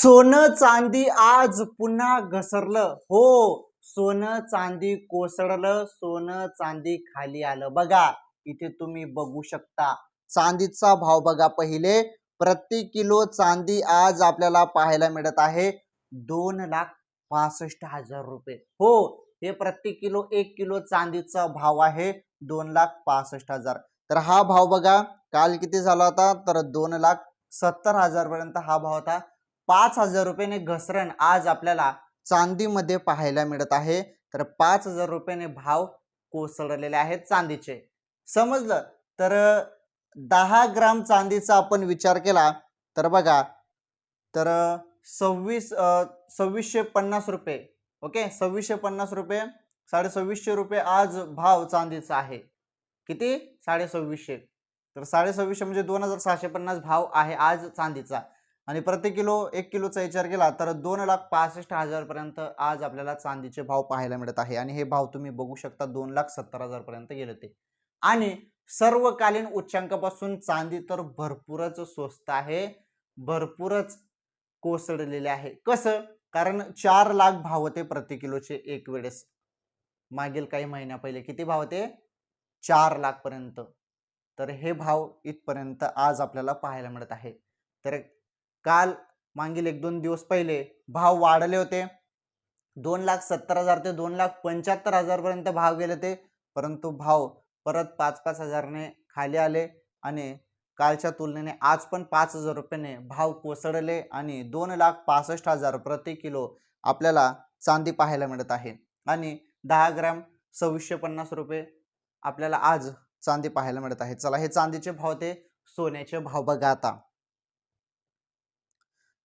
सोनं चांदी आज पुन्हा घसरलं. हो, सोनं चांदी कोसळलं, सोनं चांदी खाली आलं. बघा इथे तुम्ही बघू शकता चांदीचा भाव बघा. पहिले प्रति किलो चांदी आज आपल्याला पाहायला मिळत आहे 2,65,000 रुपये. हो, हे प्रति किलो 1 किलो चांदीचा भाव आहे 2,65,000. तर हा भाव बघा काल किती झाला होता, तर 2,70,000 पर्यंत हा भाव होता. 5,000 रुपयाने घसरण आज आपल्याला चांदीमध्ये पाहायला मिळत आहे. तर 5,000 रुपयाने भाव कोसळलेले आहेत चांदीचे. समजलं? तर 10 ग्राम चांदीचा आपण विचार केला तर बघा, तर 2650 रुपये. ओके, 2650 रुपये, 2650 रुपये आज भाव चांदीचा आहे. किती? 2650. तर 2650 म्हणजे 2,650 भाव आहे आज चांदीचा. आणि प्रति किलो 1 किलोचा विचार केला तर 2,65,000 पर्यंत आज आपल्याला चांदीचे भाव पाहायला मिळत आहे. आणि हे भाव तुम्ही बघू शकता 2,70,000 पर्यंत गेले ते. आणि सर्वकालीन उच्चांकापासून चांदी तर भरपूरच स्वस्त आहे, भरपूरच कोसळलेले आहे. कसं? कारण 4 लाख भाव होते प्रति किलोचे एक वेळेस. मागील काही महिन्या पहिले किती भाव होते? 4 लाख पर्यंत. तर हे भाव इथपर्यंत आज आपल्याला पाहायला मिळत आहे. तर काल मागील 1-2 दिवस पहिले भाव वाढले होते. 2,70,000 ते 2,75,000 पर्यंत भाव गेले ते, परंतु भाव परत 5,000 ने खाली आले आणि कालच्या तुलनेने आज पण 5,000 रुपयाने भाव कोसळले आणि 2,65,000 प्रति किलो आपल्याला चांदी पाहायला मिळत आहे. आणि 10 ग्रॅम 2650 रुपये आपल्याला आज चांदी पाहायला मिळत आहे. चला, हे चांदीचे भाव ते सोन्याचे भाव बघा. आता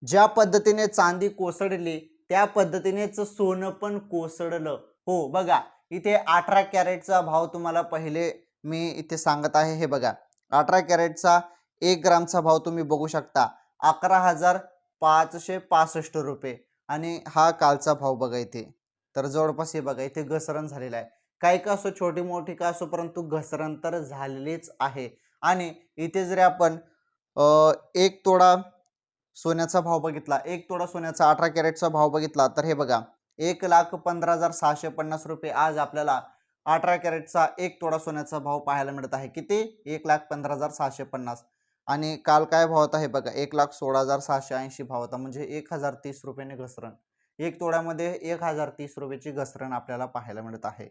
ज्या पद्धतीने चांदी कोसळली त्या पद्धतीनेच सोनं पण कोसळलं. हो बघा, इथे 18 कॅरेटचा भाव तुम्हाला पहिले मी इथे सांगत आहे. हे बघा, 18 कॅरेटचा 1 ग्रामचा भाव तुम्ही बघू शकता 11,565 रुपये. आणि हा कालचा भाव बघा इथे. तर जवळपास हे बघा इथे घसरण झालेला आहे. काही का असो, छोटी मोठी का असो, परंतु घसरण तर झालेलीच आहे. आणि इथे जर आपण 1 तोडा सोन्याचा भाव बघितला, 1 तोडा सोन्याचा 18 कॅरेटचा भाव बघितला तर हे बघा 1,15,650 रुपये आज आपल्याला 18 कॅरेटचा 1 तोडा सोन्याचा भाव पाहायला मिळत आहे. किती? 1,15,650. आणि काल काय भाव होता हे बघा 1,16,680 भाव होता. म्हणजे 1,030 रुपयाने घसरण. 1 तोड्यामध्ये 1,030 रुपयाची घसरण आपल्याला पाहायला मिळत आहे.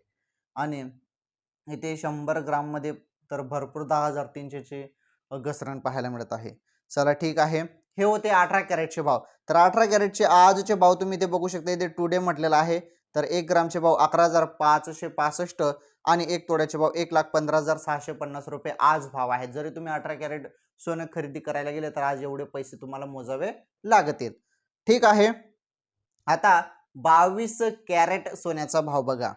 आणि इथे 100 ग्राम मध्ये तर भरपूर 10,300ची घसरण पाहायला मिळत आहे. चला ठीक आहे, हे होते 18 कॅरेटचे भाव. तर 18 कॅरेटचे आजचे भाव तुम्ही इथे बघू शकता. इथे टुडे म्हटलेलं आहे. तर 1 ग्रामचे भाव 11,565 आणि 1 तोड्याचे भाव 1,15,650 रुपये आज भाव आहेत. जरी तुम्ही 18 कॅरेट सोनं खरेदी करायला गेले तर आज एवढे पैसे तुम्हाला मोजावे लागतील. ठीक आहे, आता 22 कॅरेट सोन्याचा भाव बघा.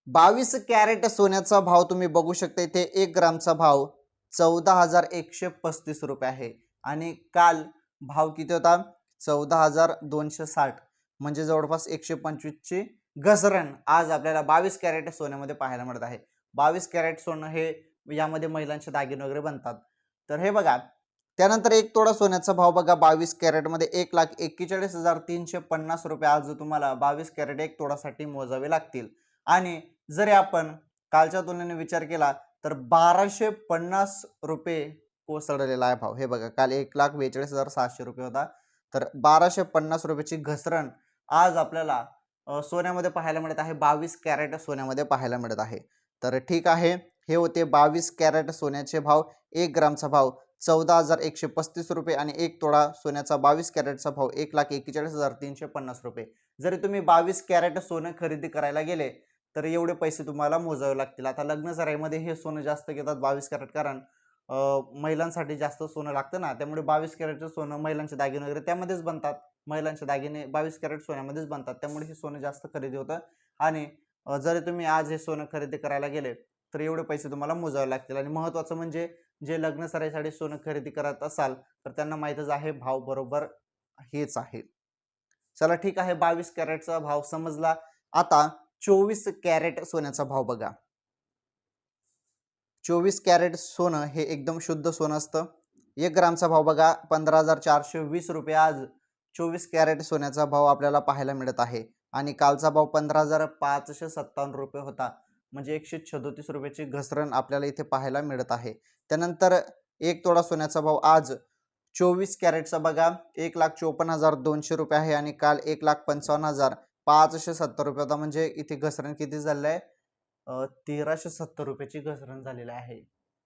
22 कॅरेट सोन्याचा भाव तुम्ही बघू शकता. इथे 1 ग्रामचा भाव 14,135 रुपये आहे. आणि काल भाव किती होता? 14,260. म्हणजे जवळपास 125 ची घसरण आज आपल्याला 22 कॅरेट सोन्यामध्ये पाहायला मिळत आहे. 22 कॅरेट सोनं हे यामध्ये महिलांचे दागिने वगैरे बनतात. तर हे बघा, त्यानंतर 1 तोडा सोन्याचा भाव बघा 22 कॅरेट मध्ये 1,41,350 रुपये आज तुम्हाला 22 कॅरेट 1 तोडासाठी मोजावे लागतील. आणि जर आपण कालच्या तुलनेने विचार केला तर 1,250 रुपये कोसळलेला आहे भाव. हे बघा, काल 1,42,700 रुपये होता. तर 1,250 रुपयाची घसरण आज आपल्याला सोन्यामध्ये पाहायला मिळत आहे. 22 कॅरेट सोन्यामध्ये पाहायला मिळत आहे. तर ठीक आहे, हे होते 22 कॅरेट सोन्याचे भाव. 1 ग्रामचा भाव 14,135 रुपये आणि 1 तोडा सोन्याचा 22 कॅरेटचा भाव 1,41,350 रुपये. जरी तुम्ही 22 कॅरेट सोनं खरेदी करायला गेले तर एवढे पैसे तुम्हाला मोजावे लागतील. आता लग्न सराईमध्ये हे सोनं जास्त घेतात 22 कॅरेट, कारण महिलांसाठी जास्त सोनं लागतं ना, त्यामुळे 22 कॅरेटचं सोनं, महिलांचे दागिने वगैरे त्यामध्येच बनतात. महिलांचे दागिने 22 कॅरेट सोन्यामध्येच बनतात, त्यामुळे हे सोनं जास्त खरेदी होतं. आणि जरी तुम्ही आज हे सोनं खरेदी करायला गेले तर एवढे पैसे तुम्हाला मोजावे लागतील. आणि महत्त्वाचं म्हणजे जे लग्न सराईसाठी सोनं खरेदी करत असाल तर त्यांना माहीतच आहे भाव बरोबर हेच आहे. चला ठीक आहे, 22 कॅरेटचा भाव समजला. आता 24 कॅरेट सोन्याचा भाव बघा. 24 कॅरेट सोनं हे एकदम शुद्ध सोनं असतं. 1 ग्रामचा भाव बघा 15,420 रुपये आज 24 कॅरेट सोन्याचा भाव आपल्याला पाहायला मिळत आहे आणि कालचा भाव 15,557 रुपये होता, म्हणजे 137 रुपयाची घसरण आपल्याला इथे पाहायला मिळत आहे. त्यानंतर 1 तोळा सोन्याचा भाव आज 24 कॅरेटचा बघा 1,54,200 रुपये आहे आणि काल 1,55,570 रुपये होता, म्हणजे इथे घसरण किती झालं आहे, 1370 रुपयाची घसरण झालेली आहे.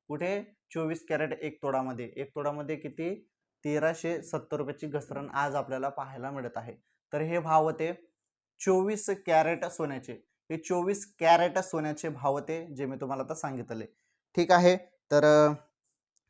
कुठे 24 कॅरेट 1 तोडामध्ये, 1 तोडामध्ये किती 1370 रुपयाची घसरण आज आपल्याला पाहायला मिळत आहे. तर हे भाव होते 24 कॅरेट सोन्याचे, हे 24 कॅरेट सोन्याचे भाव होते जे मी तुम्हाला आता सांगितले. ठीक आहे. तर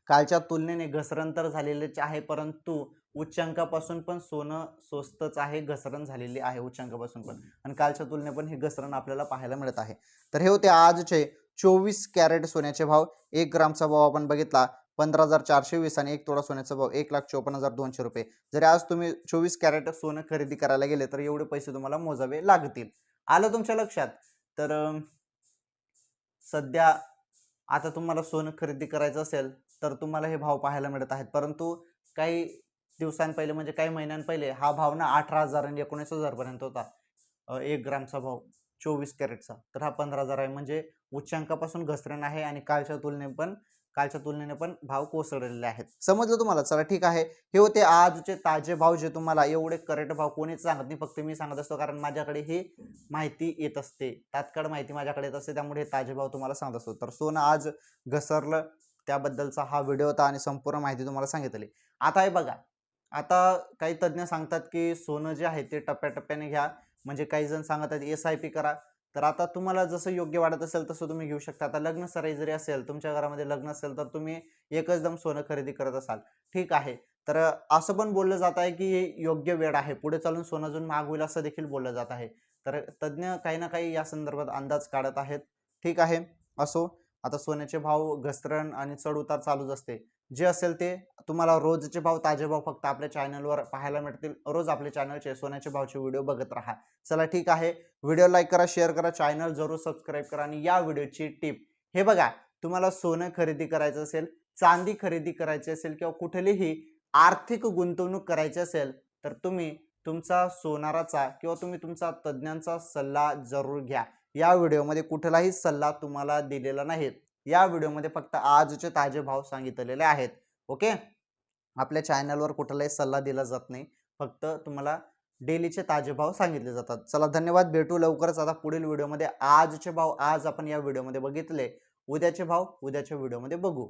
कालच्या तुलनेने घसरण तर झालेलेच आहे, परंतु उच्चांकापासून पण सोनं स्वस्तच आहे, घसरण झालेली आहे उच्चांकापासून पण, आणि कालच्या तुलनेने पण हे घसरण आपल्याला पाहायला मिळत आहे. तर हे होते आजचे 24 कॅरेट सोन्याचे भाव. 1 ग्रामचा भाव आपण बघितला 15,420 आणि 1 तोळा सोन्याचा भाव 1,54,200 रुपये. जर आज तुम्ही 24 कॅरेट सोनं खरेदी करायला गेले तर एवढे पैसे तुम्हाला मोजावे लागतील. आलं तुमच्या लक्षात? तर सध्या आता तुम्हाला सोनं खरेदी करायचं असेल तर तुम्हाला हे भाव पाहायला मिळत आहेत, परंतु काही दिवसांपहिले म्हणजे काही महिन्यांपहिले हा भाव ना 18,000 आणि 19,000 पर्यंत होता. 1 ग्रामचा भाव 24 कॅरेटचा, तर हा 15,000 आहे, म्हणजे उच्चांकापासून घसरण आहे आणि कालच्या तुलनेने पण भाव कोसळलेले आहेत. समजलं तुम्हाला? चला ठीक आहे. हे होते आजचे ताजे भाव, जे तुम्हाला एवढे करेक्ट भाव कोणीच सांगत नाही, फक्त मी सांगत असतो, कारण माझ्याकडे ही माहिती येत असते, तात्काळ माहिती माझ्याकडे येत असते, त्यामुळे हे ताजे भाव तुम्हाला सांगत असतो. तर सोनं आज घसरलं त्याबद्दलचा हा व्हिडिओ होता आणि संपूर्ण माहिती तुम्हाला सांगितली. आता हे बघा, आता काही तज्ञ सांगतात की सोनं जे आहे ते टप्प्याटप्प्याने घ्या, म्हणजे काही जण सांगतात SIP करा. तर आता तुम्हाला जसं योग्य वाटत असेल तसं तुम्ही घेऊ शकता. आता लग्न सराई जरी असेल, तुमच्या घरामध्ये लग्न असेल, तर तुम्ही एकच दम सोनं खरेदी करत असाल, ठीक आहे. तर असं पण बोललं जात आहे की योग्य वेळ आहे, पुढे चालून सोनं अजून महाग होईल असं देखील बोललं जात आहे. तर तज्ञ काही ना काही या संदर्भात अंदाज काढत आहेत. ठीक आहे, असो. आता सोन्याचे भाव घसरण आणि चढ उतार चालूच असते. जे असेल ते तुम्हाला रोजचे भाव, ताजे भाव फक्त आपल्या चॅनलवर पाहायला मिळतील. रोज आपल्या चॅनलचे सोन्याचे भावचे व्हिडिओ बघत राहा. चला ठीक आहे. व्हिडिओ लाईक करा, शेअर करा, चॅनल जरूर सबस्क्राईब करा. आणि या व्हिडिओची टिप हे बघा, तुम्हाला सोनं खरेदी करायचं असेल, चांदी खरेदी करायची असेल किंवा कुठलीही आर्थिक गुंतवणूक करायची असेल, तर तुम्ही तुमचा सोनाराचा किंवा तुम्ही तुमचा तज्ञांचा सल्ला जरूर घ्या. या व्हिडिओमध्ये कुठलाही सल्ला तुम्हाला दिलेला नाही. या व्हिडिओमध्ये फक्त आजचे ताजे भाव सांगितलेले आहेत. ओके. आपल्या चॅनलवर कुठलाही सल्ला दिला जात नाही, फक्त तुम्हाला डेलीचे ताजे भाव सांगितले जातात. चला धन्यवाद, भेटू लवकरच आता पुढील व्हिडिओमध्ये. आजचे भाव आज आपण या व्हिडिओमध्ये बघितले, उद्याचे भाव उद्याच्या व्हिडिओमध्ये बघू.